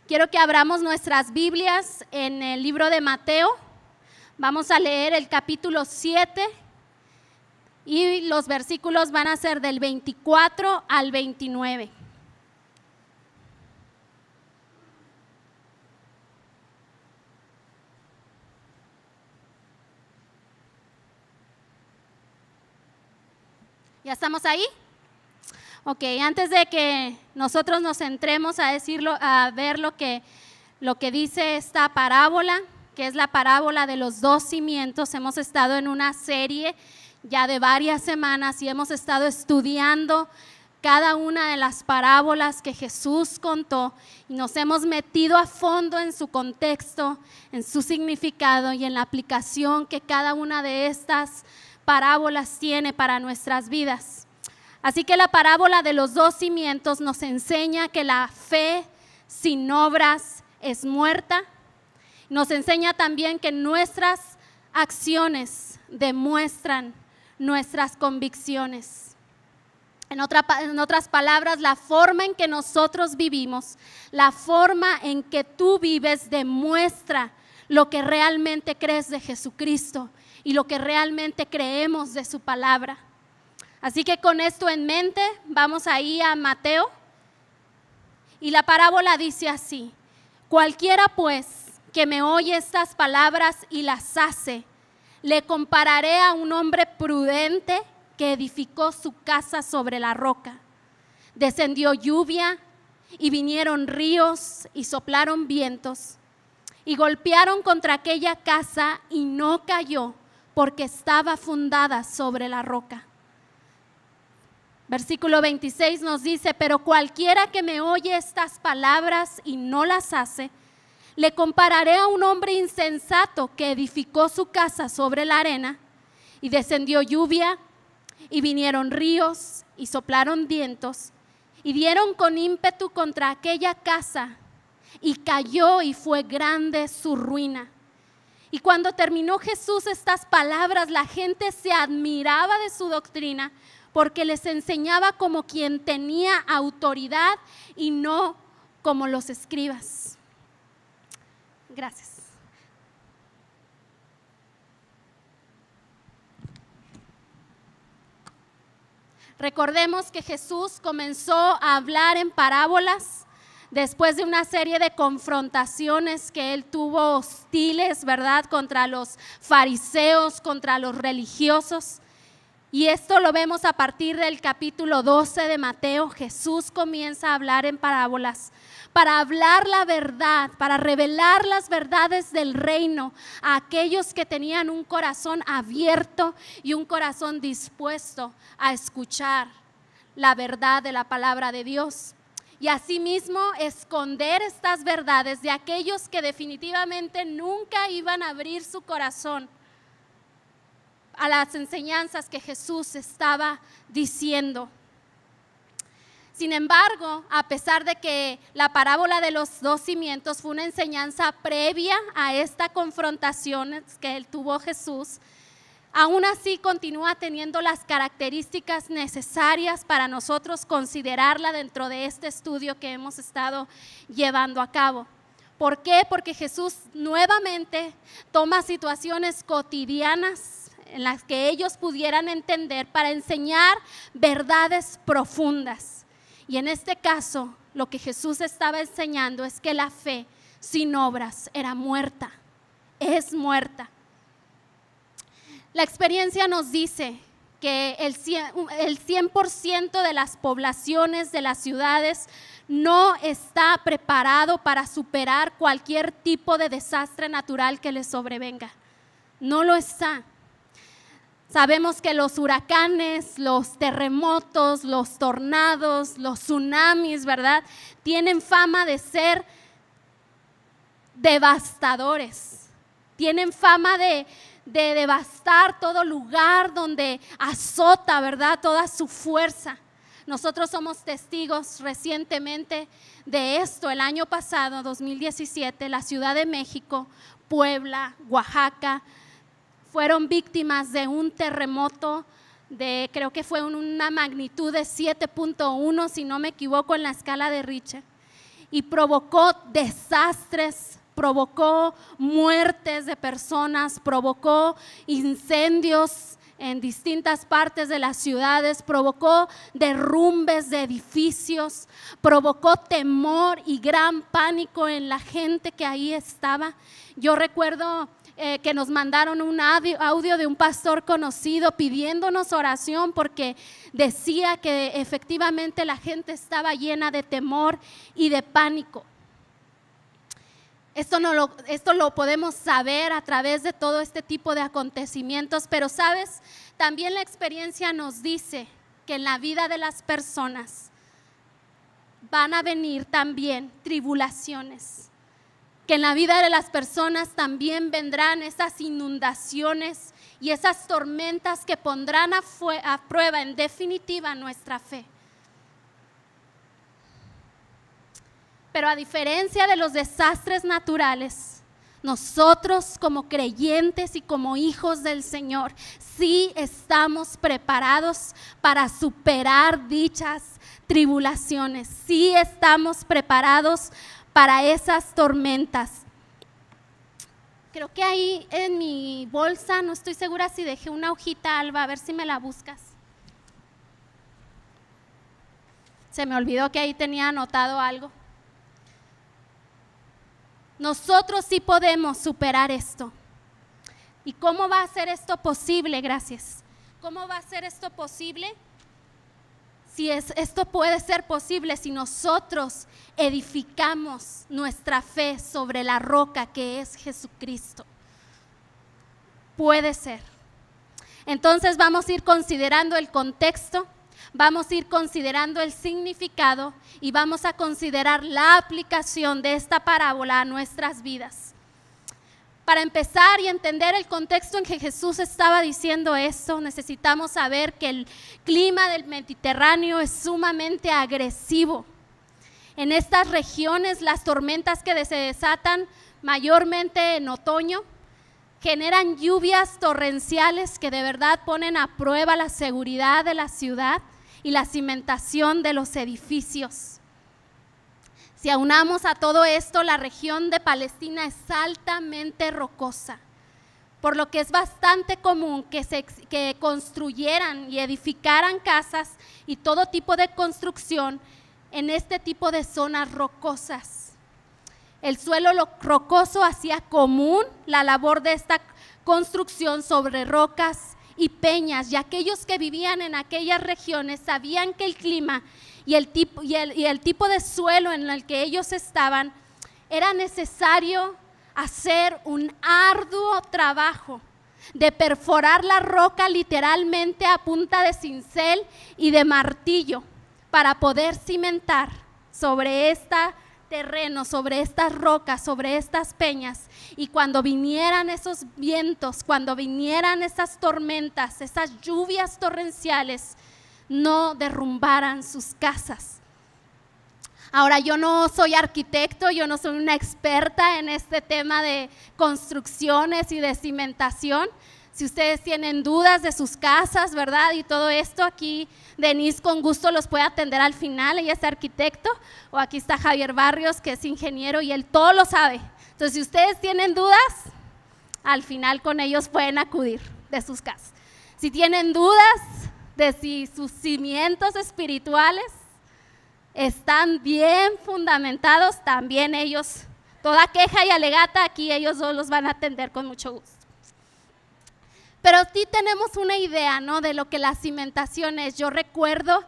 Quiero que abramos nuestras Biblias en el libro de Mateo. Vamos a leer el capítulo 7 y los versículos van a ser del 24 al 29. ¿Ya estamos ahí? Ok, antes de que nosotros nos centremos a ver lo que dice esta parábola, que es la parábola de los dos cimientos. Hemos estado en una serie ya de varias semanas y hemos estado estudiando cada una de las parábolas que Jesús contó y nos hemos metido a fondo en su contexto, en su significado y en la aplicación que cada una de estas parábolas tiene para nuestras vidas. Así que la parábola de los dos cimientos nos enseña que la fe sin obras es muerta. Nos enseña también que nuestras acciones demuestran nuestras convicciones. En otras palabras, la forma en que nosotros vivimos, la forma en que tú vives demuestra lo que realmente crees de Jesucristo y lo que realmente creemos de su palabra. Así que con esto en mente, vamos ahí a Mateo. Y la parábola dice así: cualquiera pues que me oye estas palabras y las hace, le compararé a un hombre prudente que edificó su casa sobre la roca. Descendió lluvia y vinieron ríos y soplaron vientos y golpearon contra aquella casa y no cayó porque estaba fundada sobre la roca. Versículo 26 nos dice: pero cualquiera que me oye estas palabras y no las hace, le compararé a un hombre insensato que edificó su casa sobre la arena, y descendió lluvia, y vinieron ríos, y soplaron vientos, y dieron con ímpetu contra aquella casa, y cayó, y fue grande su ruina. Y cuando terminó Jesús estas palabras, la gente se admiraba de su doctrina, porque les enseñaba como quien tenía autoridad y no como los escribas. Gracias. Recordemos que Jesús comenzó a hablar en parábolas después de una serie de confrontaciones que él tuvo hostiles, ¿verdad?, contra los fariseos, contra los religiosos. Y esto lo vemos a partir del capítulo 12 de Mateo. Jesús comienza a hablar en parábolas para hablar la verdad, para revelar las verdades del reino a aquellos que tenían un corazón abierto y un corazón dispuesto a escuchar la verdad de la palabra de Dios. Y asimismo esconder estas verdades de aquellos que definitivamente nunca iban a abrir su corazón a las enseñanzas que Jesús estaba diciendo. Sin embargo, a pesar de que la parábola de los dos cimientos fue una enseñanza previa a esta confrontación que él tuvo Jesús, aún así continúa teniendo las características necesarias para nosotros considerarla dentro de este estudio que hemos estado llevando a cabo. ¿Por qué? Porque Jesús nuevamente toma situaciones cotidianas en las que ellos pudieran entender para enseñar verdades profundas. Y en este caso, lo que Jesús estaba enseñando es que la fe sin obras era muerta, es muerta. La experiencia nos dice que el 100% de las poblaciones de las ciudades no está preparado para superar cualquier tipo de desastre natural que les sobrevenga. No lo está. Sabemos que los huracanes, los terremotos, los tornados, los tsunamis, ¿verdad?, tienen fama de ser devastadores. Tienen fama de devastar todo lugar donde azota, ¿verdad?, toda su fuerza. Nosotros somos testigos recientemente de esto. El año pasado, 2017, la Ciudad de México, Puebla, Oaxaca, fueron víctimas de un terremoto creo que fue una magnitud de 7.1, si no me equivoco, en la escala de Richter. y provocó desastres, provocó muertes de personas, provocó incendios en distintas partes de las ciudades, provocó derrumbes de edificios, provocó temor y gran pánico en la gente que ahí estaba. Yo recuerdo que nos mandaron un audio de un pastor conocido pidiéndonos oración porque decía que efectivamente la gente estaba llena de temor y de pánico. Esto lo podemos saber a través de todo este tipo de acontecimientos, pero sabes, también la experiencia nos dice que en la vida de las personas van a venir también tribulaciones, que en la vida de las personas también vendrán esas inundaciones y esas tormentas que pondrán a prueba en definitiva nuestra fe. Pero a diferencia de los desastres naturales, nosotros como creyentes y como hijos del Señor, sí estamos preparados para superar dichas tribulaciones, sí estamos preparados para esas tormentas. Creo que ahí en mi bolsa, no estoy segura si dejé una hojita, Alba, a ver si me la buscas. Se me olvidó que ahí tenía anotado algo. Nosotros sí podemos superar esto. ¿Y cómo va a ser esto posible? Gracias. ¿Cómo va a ser esto posible? Esto puede ser posible si nosotros edificamos nuestra fe sobre la roca que es Jesucristo. Puede ser. Entonces vamos a ir considerando el contexto, vamos a ir considerando el significado y vamos a considerar la aplicación de esta parábola a nuestras vidas. Para empezar y entender el contexto en que Jesús estaba diciendo esto, necesitamos saber que el clima del Mediterráneo es sumamente agresivo. En estas regiones, las tormentas que se desatan mayormente en otoño generan lluvias torrenciales que de verdad ponen a prueba la seguridad de la ciudad y la cimentación de los edificios. Si aunamos a todo esto, la región de Palestina es altamente rocosa, por lo que es bastante común que construyeran y edificaran casas y todo tipo de construcción en este tipo de zonas rocosas. El suelo rocoso hacía común la labor de esta construcción sobre rocas y peñas, y aquellos que vivían en aquellas regiones sabían que el clima y el tipo de suelo en el que ellos estaban, era necesario hacer un arduo trabajo de perforar la roca literalmente a punta de cincel y de martillo para poder cimentar sobre este terreno, sobre estas rocas, sobre estas peñas. Y cuando vinieran esos vientos, cuando vinieran esas tormentas, esas lluvias torrenciales, no derrumbaran sus casas. Ahora, yo no soy arquitecto, yo no soy una experta en este tema de construcciones y de cimentación. Si ustedes tienen dudas de sus casas, ¿verdad? Y todo esto, aquí Denise con gusto los puede atender al final, ella es arquitecto, o aquí está Javier Barrios, que es ingeniero y él todo lo sabe. Entonces, si ustedes tienen dudas, al final con ellos pueden acudir de sus casas. Si tienen dudas de si sus cimientos espirituales están bien fundamentados, también ellos, toda queja y alegata, aquí ellos dos los van a atender con mucho gusto. Pero sí tenemos una idea, ¿no?, de lo que la cimentación es. Yo recuerdo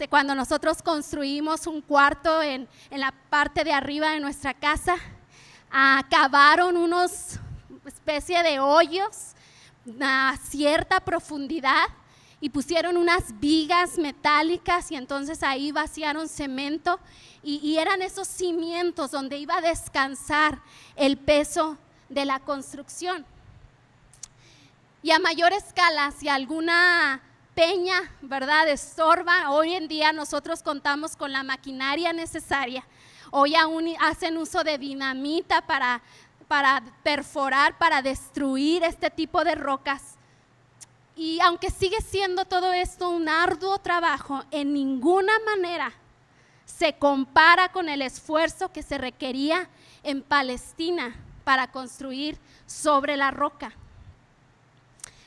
cuando nosotros construimos un cuarto en la parte de arriba de nuestra casa, cavaron unos especie de hoyos a cierta profundidad y pusieron unas vigas metálicas y entonces ahí vaciaron cemento y eran esos cimientos donde iba a descansar el peso de la construcción. Y a mayor escala, si alguna peña, ¿verdad?, estorba, hoy en día nosotros contamos con la maquinaria necesaria. Hoy aún hacen uso de dinamita para perforar, para destruir este tipo de rocas. Y aunque sigue siendo todo esto un arduo trabajo, en ninguna manera se compara con el esfuerzo que se requería en Palestina para construir sobre la roca.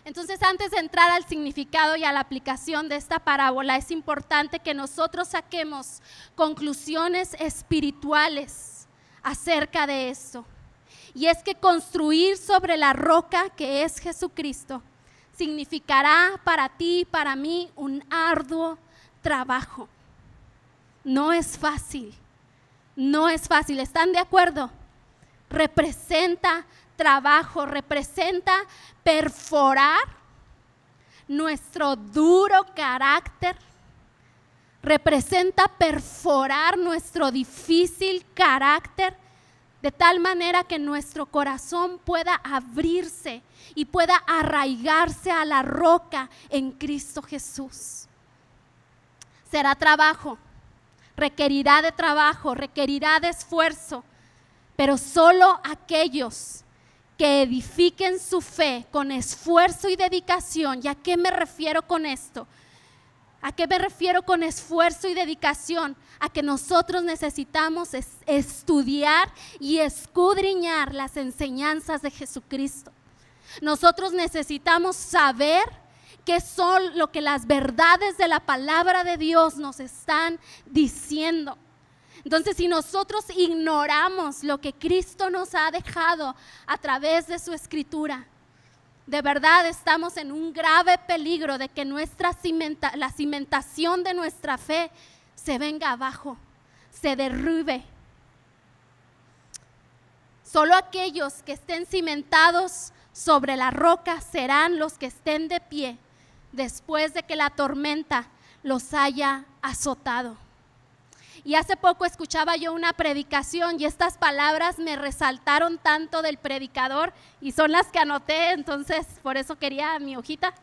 Entonces, antes de entrar al significado y a la aplicación de esta parábola, es importante que nosotros saquemos conclusiones espirituales acerca de esto. Y es que construir sobre la roca que es Jesucristo significará para ti y para mí un arduo trabajo. No es fácil, no es fácil. ¿Están de acuerdo? Representa trabajo, representa perforar nuestro duro carácter, representa perforar nuestro difícil carácter, de tal manera que nuestro corazón pueda abrirse y pueda arraigarse a la roca en Cristo Jesús. Será trabajo, requerirá de trabajo, requerirá de esfuerzo, pero solo aquellos que edifiquen su fe con esfuerzo y dedicación. ¿Y a qué me refiero con esto? ¿A qué me refiero con esfuerzo y dedicación? A que nosotros necesitamos estudiar y escudriñar las enseñanzas de Jesucristo. Nosotros necesitamos saber qué son lo que las verdades de la palabra de Dios nos están diciendo. Entonces, si nosotros ignoramos lo que Cristo nos ha dejado a través de su escritura, de verdad estamos en un grave peligro de que la cimentación de nuestra fe se venga abajo, se derribe. Solo aquellos que estén cimentados sobre la roca serán los que estén de pie después de que la tormenta los haya azotado. Y hace poco escuchaba yo una predicación y estas palabras me resaltaron tanto del predicador y son las que anoté, entonces por eso quería mi hojita.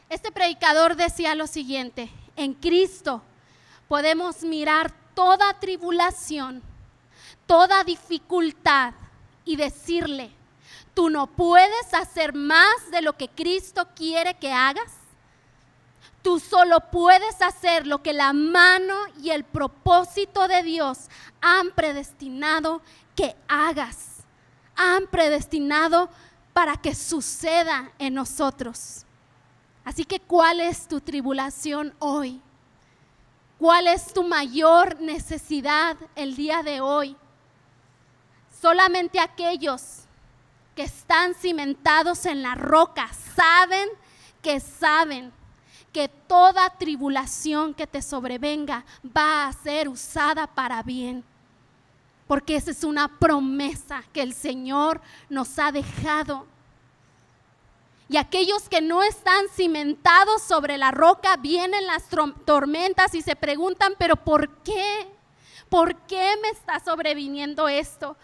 Este predicador decía lo siguiente: en Cristo podemos mirar toda tribulación, toda dificultad y decirle: tú no puedes hacer más de lo que Cristo quiere que hagas. Tú solo puedes hacer lo que la mano y el propósito de Dios han predestinado que hagas. Han predestinado para que suceda en nosotros. Así que, ¿cuál es tu tribulación hoy? ¿Cuál es tu mayor necesidad el día de hoy? Solamente aquellos que están cimentados en la roca saben que toda tribulación que te sobrevenga va a ser usada para bien, porque esa es una promesa que el Señor nos ha dejado. Y aquellos que no están cimentados sobre la roca, vienen las tormentas y se preguntan: pero ¿por qué? ¿Por qué me está sobreviniendo esto?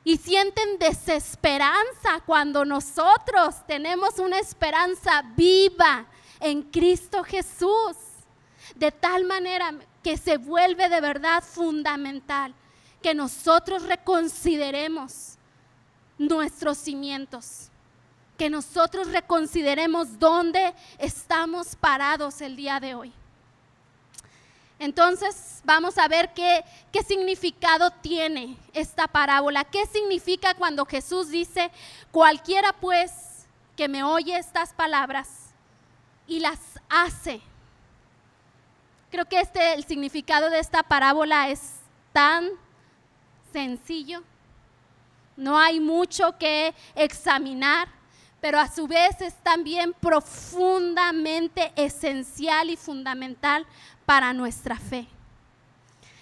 Y sienten desesperanza cuando nosotros tenemos una esperanza viva en Cristo Jesús, de tal manera que se vuelve de verdad fundamental que nosotros reconsideremos nuestros cimientos, que nosotros reconsideremos dónde estamos parados el día de hoy. Entonces vamos a ver qué significado tiene esta parábola. ¿Qué significa cuando Jesús dice: cualquiera pues que me oye estas palabras y las hace? Creo que el significado de esta parábola es tan sencillo, no hay mucho que examinar, pero a su vez es también profundamente esencial y fundamental para nuestra fe.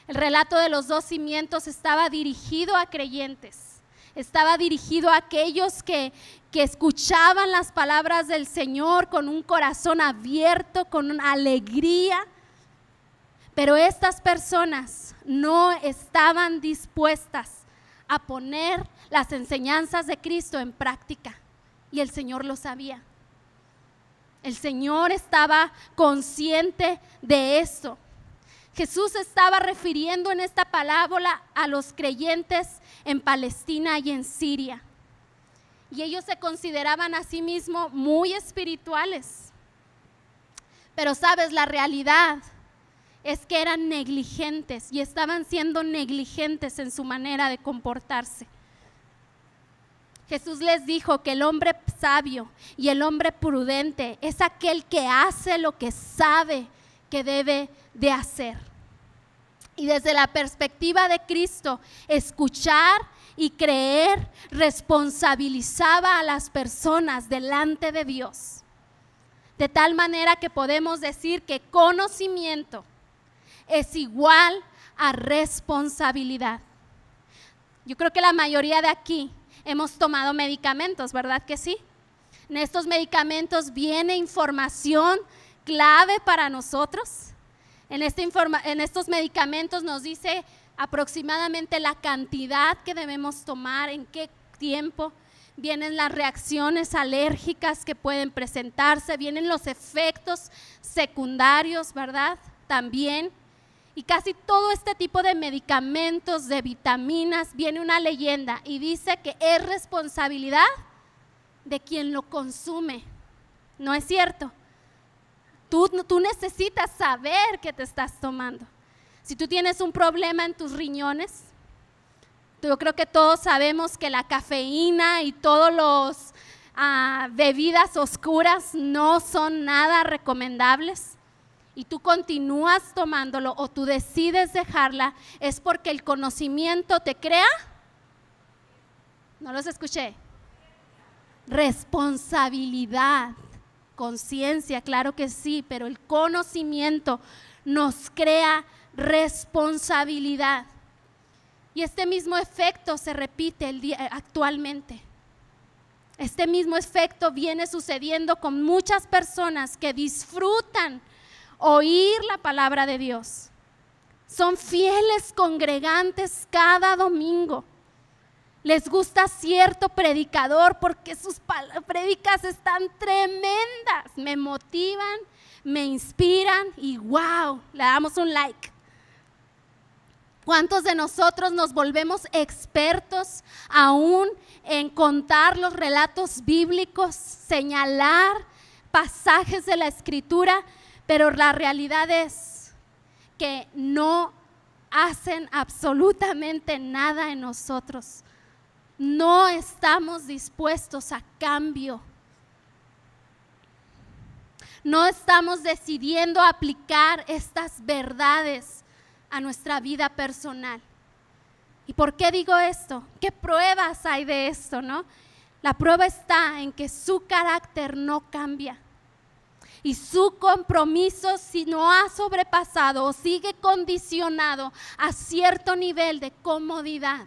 El relato de los dos cimientos estaba dirigido a creyentes, estaba dirigido a aquellos que escuchaban las palabras del Señor con un corazón abierto, con una alegría, pero estas personas no estaban dispuestas a poner las enseñanzas de Cristo en práctica, y el Señor lo sabía. El Señor estaba consciente de eso. Jesús estaba refiriendo en esta parábola a los creyentes en Palestina y en Siria. Y ellos se consideraban a sí mismos muy espirituales. Pero sabes, la realidad es que eran negligentes y estaban siendo negligentes en su manera de comportarse. Jesús les dijo que el hombre sabio y el hombre prudente es aquel que hace lo que sabe que debe de hacer. Y desde la perspectiva de Cristo, escuchar y creer responsabilizaba a las personas delante de Dios. De tal manera que podemos decir que conocimiento es igual a responsabilidad. Yo creo que la mayoría de aquí hemos tomado medicamentos, ¿verdad que sí? En estos medicamentos viene información clave para nosotros. En estos medicamentos nos dice aproximadamente la cantidad que debemos tomar, en qué tiempo. Vienen las reacciones alérgicas que pueden presentarse, vienen los efectos secundarios, ¿verdad? También. Y casi todo este tipo de medicamentos, de vitaminas, viene una leyenda y dice que es responsabilidad de quien lo consume. ¿No es cierto? Tú necesitas saber qué te estás tomando. Si tú tienes un problema en tus riñones, yo creo que todos sabemos que la cafeína y todos los bebidas oscuras no son nada recomendables. Y tú continúas tomándolo o tú decides dejarla, es porque el conocimiento te crea. No los escuché. Responsabilidad, conciencia, claro que sí, pero el conocimiento nos crea responsabilidad. Y este mismo efecto se repite actualmente. Este mismo efecto viene sucediendo con muchas personas que disfrutan oír la palabra de Dios. Son fieles congregantes cada domingo. Les gusta cierto predicador porque sus prédicas están tremendas. Me motivan, me inspiran y wow, le damos un like. ¿Cuántos de nosotros nos volvemos expertos aún en contar los relatos bíblicos, señalar pasajes de la Escritura? Pero la realidad es que no hacen absolutamente nada en nosotros. No estamos dispuestos a cambio. No estamos decidiendo aplicar estas verdades a nuestra vida personal. ¿Y por qué digo esto? ¿Qué pruebas hay de esto, no? La prueba está en que su carácter no cambia. Y su compromiso, si no ha sobrepasado o sigue condicionado a cierto nivel de comodidad.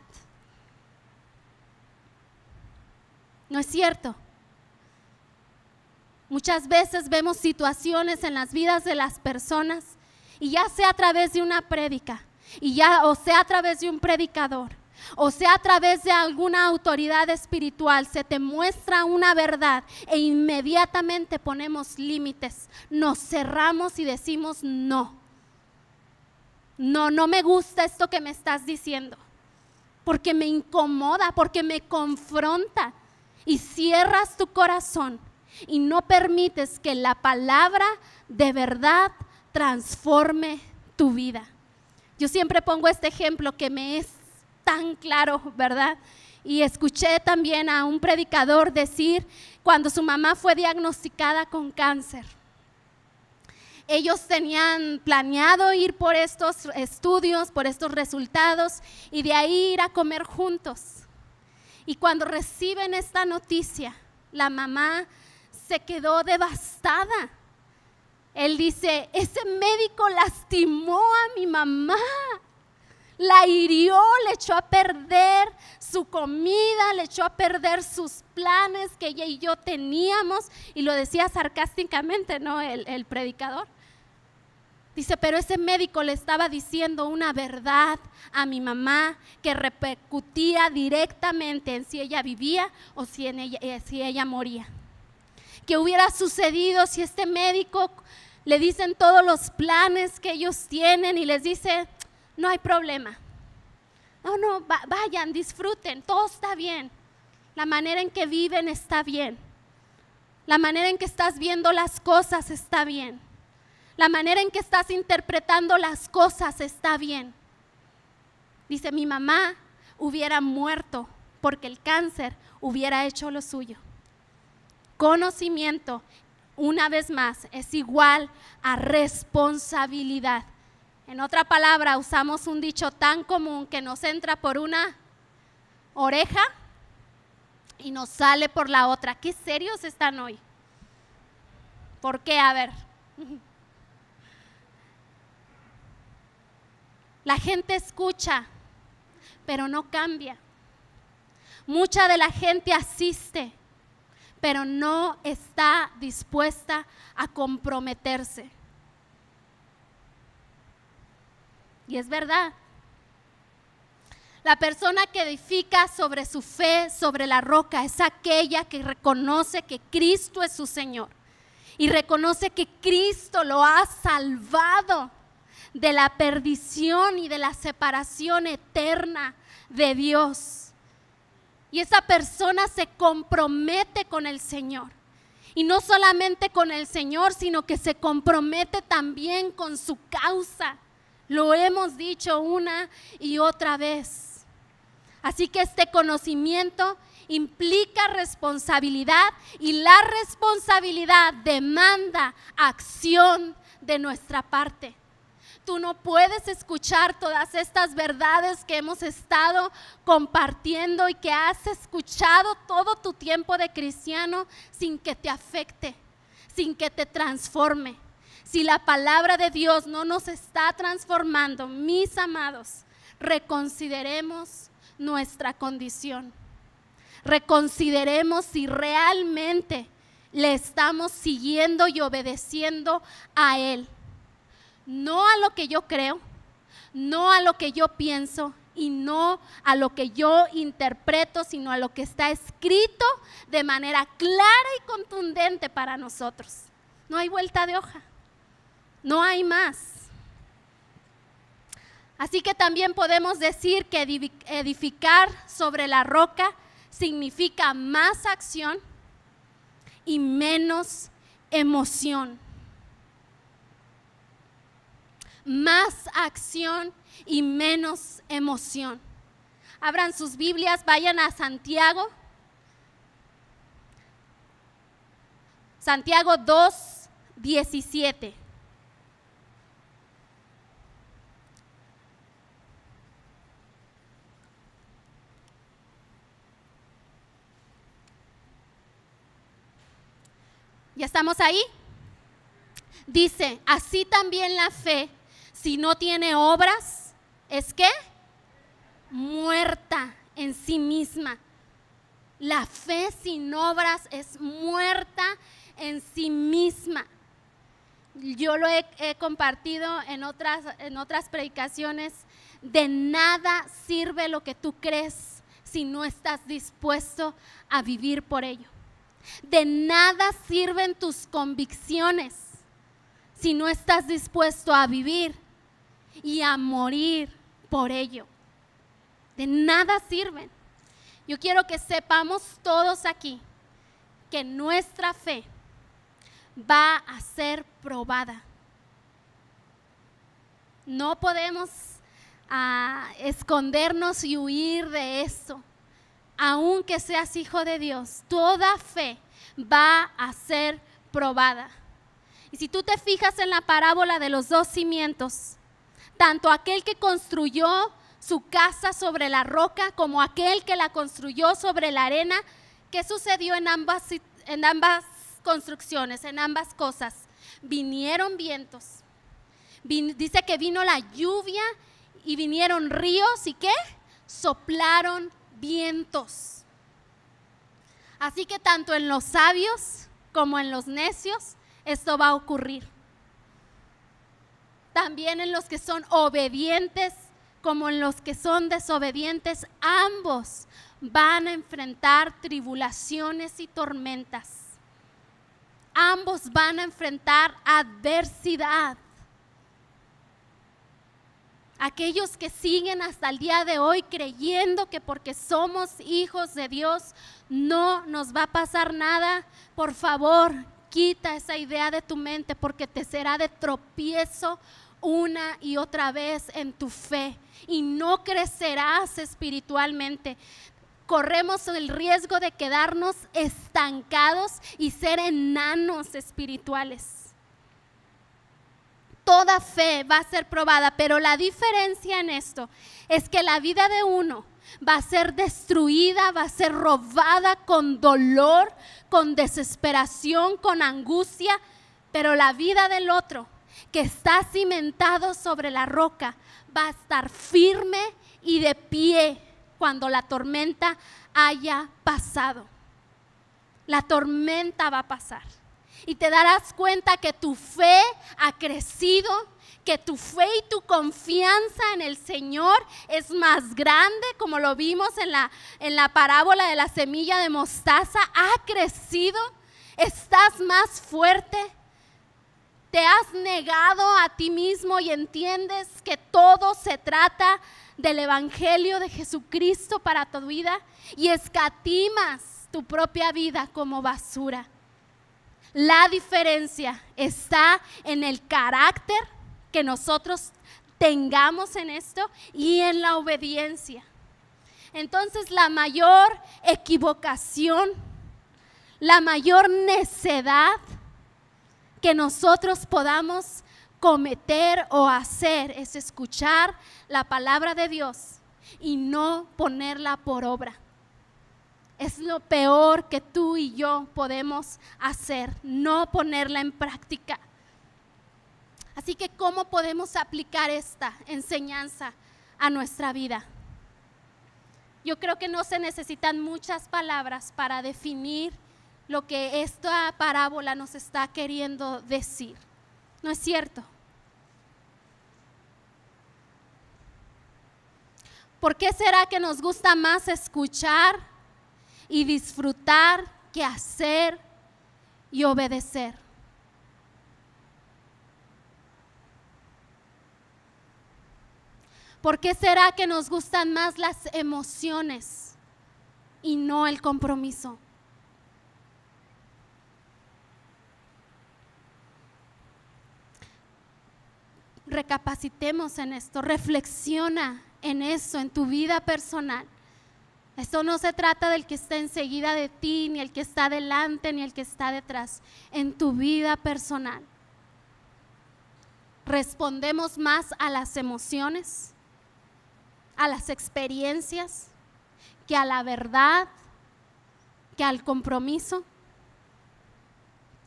¿No es cierto? Muchas veces vemos situaciones en las vidas de las personas y ya sea a través de una prédica, o sea a través de un predicador, o sea a través de alguna autoridad espiritual, se te muestra una verdad e inmediatamente ponemos límites, nos cerramos y decimos no, no me gusta esto que me estás diciendo, porque me incomoda, porque me confronta, y cierras tu corazón y no permites que la palabra de verdad transforme tu vida. Yo siempre pongo este ejemplo que me es tan claro, ¿verdad? Y escuché también a un predicador decir cuando su mamá fue diagnosticada con cáncer. Ellos tenían planeado ir por estos estudios, por estos resultados y de ahí ir a comer juntos. Y cuando reciben esta noticia, la mamá se quedó devastada. Él dice, ese médico lastimó a mi mamá. La hirió, le echó a perder su comida, le echó a perder sus planes que ella y yo teníamos. Y lo decía sarcásticamente, ¿no? El predicador. Dice, pero ese médico le estaba diciendo una verdad a mi mamá que repercutía directamente en si ella vivía o si ella moría. ¿Qué hubiera sucedido si este médico le dicen todos los planes que ellos tienen y les dice, no hay problema, no, vayan, disfruten, todo está bien, la manera en que viven está bien, la manera en que estás viendo las cosas está bien, La manera en que estás interpretando las cosas está bien. Dice, mi mamá hubiera muerto porque el cáncer hubiera hecho lo suyo. Conocimiento, una vez más, es igual a responsabilidad. En otra palabra, usamos un dicho tan común que nos entra por una oreja y nos sale por la otra. ¿Qué serios están hoy? ¿Por qué? A ver. La gente escucha, pero no cambia. Mucha de la gente asiste, pero no está dispuesta a comprometerse. Y es verdad. La persona que edifica sobre su fe, sobre la roca, es aquella que reconoce que Cristo es su Señor y reconoce que Cristo lo ha salvado de la perdición y de la separación eterna de Dios. Y esa persona se compromete con el Señor. Y no solamente con el Señor, sino que se compromete también con su causa. Lo hemos dicho una y otra vez. Así que este conocimiento implica responsabilidad y la responsabilidad demanda acción de nuestra parte. Tú no puedes escuchar todas estas verdades que hemos estado compartiendo y que has escuchado todo tu tiempo de cristiano sin que te afecte, sin que te transforme. Si la palabra de Dios no nos está transformando, mis amados, reconsideremos nuestra condición. Reconsideremos si realmente le estamos siguiendo y obedeciendo a Él. No a lo que yo creo, no a lo que yo pienso y no a lo que yo interpreto, sino a lo que está escrito de manera clara y contundente para nosotros. No hay vuelta de hoja, no hay más. Así que también podemos decir que edificar sobre la roca significa más acción y menos emoción. Más acción y menos emoción. Abran sus Biblias, vayan a Santiago. Santiago 2:17. ¿Ya estamos ahí? Dice, así también la fe, si no tiene obras, ¿es qué? Muerta en sí misma. La fe sin obras es muerta en sí misma. Yo lo he compartido en otras predicaciones. De nada sirve lo que tú crees si no estás dispuesto a vivir por ello. De nada sirven tus convicciones si no estás dispuesto a vivir y a morir por ello. De nada sirven. Yo quiero que sepamos todos aquí que nuestra fe va a ser probada. No podemos escondernos y huir de esto. Aunque seas hijo de Dios, toda fe va a ser probada. Y si tú te fijas en la parábola de los dos cimientos, tanto aquel que construyó su casa sobre la roca como aquel que la construyó sobre la arena, ¿qué sucedió en ambas construcciones, en ambas cosas? Vinieron vientos. Dice que vino la lluvia y vinieron ríos y ¿qué? Soplaron vientos. Así que tanto en los sabios como en los necios esto va a ocurrir. También en los que son obedientes como en los que son desobedientes, ambos van a enfrentar tribulaciones y tormentas. Ambos van a enfrentar adversidad. Aquellos que siguen hasta el día de hoy creyendo que porque somos hijos de Dios no nos va a pasar nada, por favor, quita esa idea de tu mente, porque te será de tropiezo una y otra vez en tu fe y no crecerás espiritualmente. Corremos el riesgo de quedarnos estancados y ser enanos espirituales. Toda fe va a ser probada, pero la diferencia en esto es que la vida de uno va a ser destruida, va a ser robada con dolor, con desesperación, con angustia, pero la vida del otro, que está cimentado sobre la roca, va a estar firme y de pie cuando la tormenta haya pasado. La tormenta va a pasar y te darás cuenta que tu fe ha crecido, que tu fe y tu confianza en el Señor es más grande, como lo vimos en la parábola de la semilla de mostaza. Ha crecido, estás más fuerte, te has negado a ti mismo y entiendes que todo se trata del Evangelio de Jesucristo para tu vida y escatimas tu propia vida como basura. La diferencia está en el carácter que nosotros tengamos en esto y en la obediencia. Entonces, la mayor equivocación, la mayor necedad que nosotros podamos cometer o hacer es escuchar la palabra de Dios y no ponerla por obra. Es lo peor que tú y yo podemos hacer, no ponerla en práctica. Así que, ¿cómo podemos aplicar esta enseñanza a nuestra vida? Yo creo que no se necesitan muchas palabras para definir lo que esta parábola nos está queriendo decir. ¿No es cierto? ¿Por qué será que nos gusta más escuchar y disfrutar que hacer y obedecer? ¿Por qué será que nos gustan más las emociones y no el compromiso? Recapacitemos en esto, reflexiona en eso, en tu vida personal. Esto no se trata del que está enseguida de ti, ni el que está adelante, ni el que está detrás. En tu vida personal, respondemos más a las emociones, a las experiencias, que a la verdad, que al compromiso.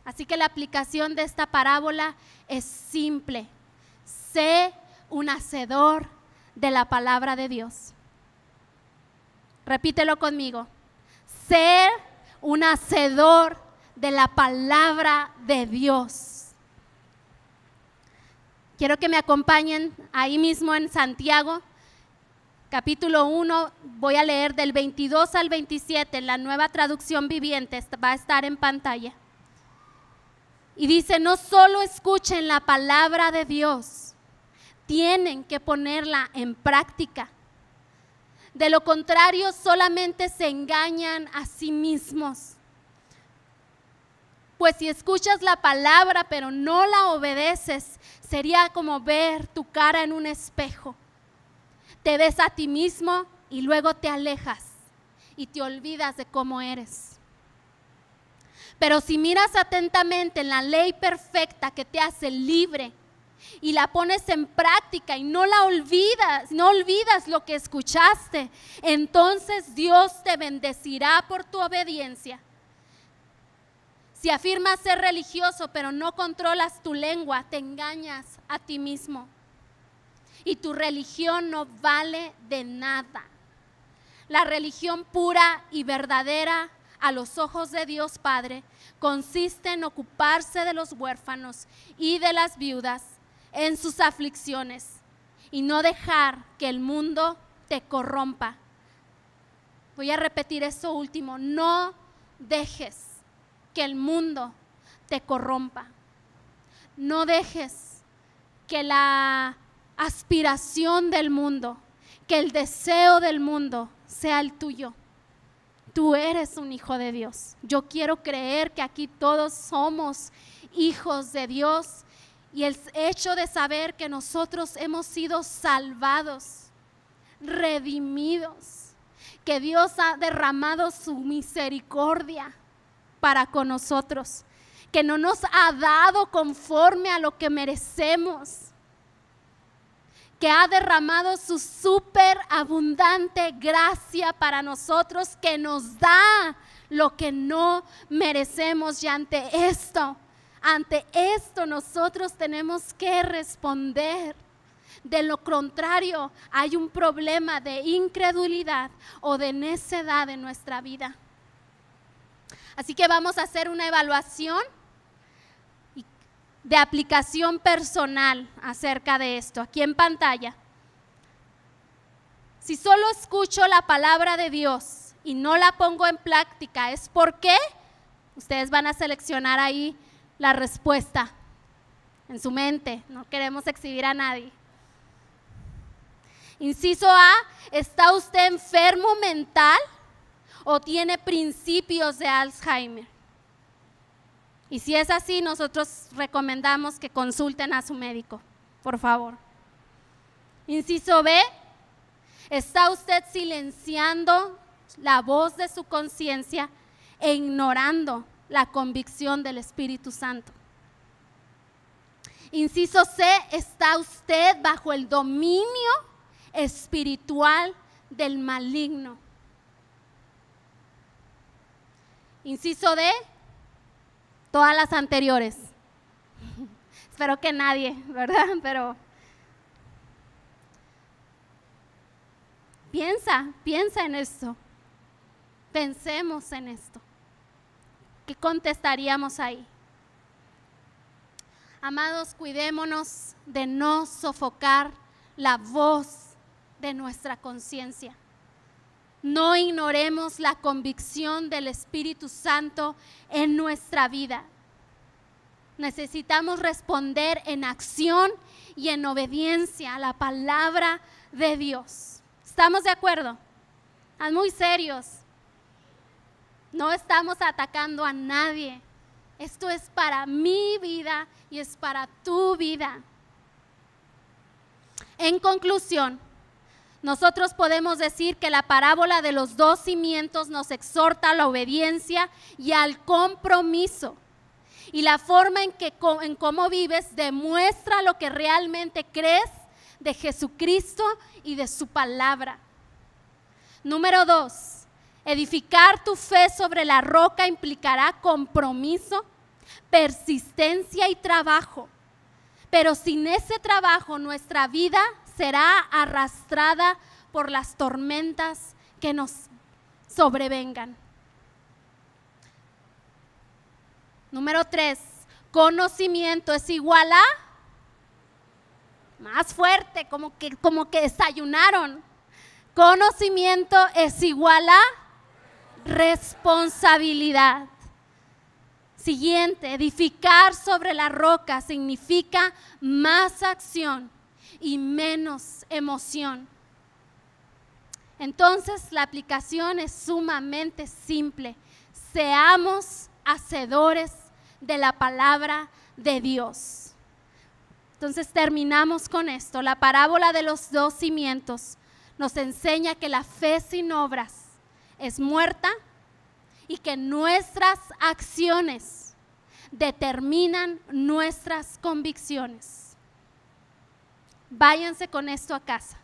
Así que la aplicación de esta parábola es simple: sé un hacedor de la palabra de Dios. Repítelo conmigo: ser un hacedor de la palabra de Dios. Quiero que me acompañen ahí mismo en Santiago, capítulo 1, voy a leer del 22 al 27, en la Nueva Traducción Viviente, va a estar en pantalla. Y dice: no solo escuchen la palabra de Dios, tienen que ponerla en práctica. De lo contrario, solamente se engañan a sí mismos. Pues si escuchas la palabra pero no la obedeces, sería como ver tu cara en un espejo. Te ves a ti mismo y luego te alejas y te olvidas de cómo eres. Pero si miras atentamente en la ley perfecta que te hace libre y la pones en práctica y no la olvidas, no olvidas lo que escuchaste, entonces Dios te bendecirá por tu obediencia. Si afirmas ser religioso pero no controlas tu lengua, te engañas a ti mismo y tu religión no vale de nada. La religión pura y verdadera a los ojos de Dios Padre consiste en ocuparse de los huérfanos y de las viudas en sus aflicciones y no dejar que el mundo te corrompa. Voy a repetir eso último: no dejes que el mundo te corrompa. No dejes que la aspiración del mundo, que el deseo del mundo sea el tuyo. Tú eres un hijo de Dios. Yo quiero creer que aquí todos somos hijos de Dios, y el hecho de saber que nosotros hemos sido salvados, redimidos, que Dios ha derramado su misericordia para con nosotros, que no nos ha dado conforme a lo que merecemos, que ha derramado su súper abundante gracia para nosotros, que nos da lo que no merecemos. Y ante esto nosotros tenemos que responder. De lo contrario, hay un problema de incredulidad o de necedad en nuestra vida. Así que vamos a hacer una evaluación de aplicación personal acerca de esto, aquí en pantalla. Si solo escucho la palabra de Dios y no la pongo en práctica, ¿es por qué? Ustedes van a seleccionar ahí la respuesta en su mente, no queremos exhibir a nadie. Inciso A, ¿está usted enfermo mental o tiene principios de Alzheimer? Y si es así, nosotros recomendamos que consulten a su médico, por favor. Inciso B, ¿está usted silenciando la voz de su conciencia e ignorando la convicción del Espíritu Santo? Inciso C, ¿está usted bajo el dominio espiritual del maligno? Inciso D, todas las anteriores. Espero que nadie, ¿verdad? Pero piensa en esto. Pensemos en esto. ¿Qué contestaríamos ahí? Amados, cuidémonos de no sofocar la voz de nuestra conciencia. No ignoremos la convicción del Espíritu Santo en nuestra vida. Necesitamos responder en acción y en obediencia a la palabra de Dios. ¿Estamos de acuerdo? Están muy serios. No estamos atacando a nadie. Esto es para mi vida y es para tu vida. En conclusión, nosotros podemos decir que la parábola de los dos cimientos nos exhorta a la obediencia y al compromiso. Y la forma en cómo vives demuestra lo que realmente crees de Jesucristo y de su palabra. Número 2, edificar tu fe sobre la roca implicará compromiso, persistencia y trabajo. Pero sin ese trabajo nuestra vida será arrastrada por las tormentas que nos sobrevengan. Número 3, conocimiento es igual a, más fuerte, como que desayunaron. Conocimiento es igual a responsabilidad. Siguiente, edificar sobre la roca significa más acción y menos emoción. Entonces la aplicación es sumamente simple. Seamos hacedores de la palabra de Dios. Entonces terminamos con esto. La parábola de los dos cimientos nos enseña que la fe sin obras es muerta y que nuestras acciones determinan nuestras convicciones. Váyanse con esto a casa.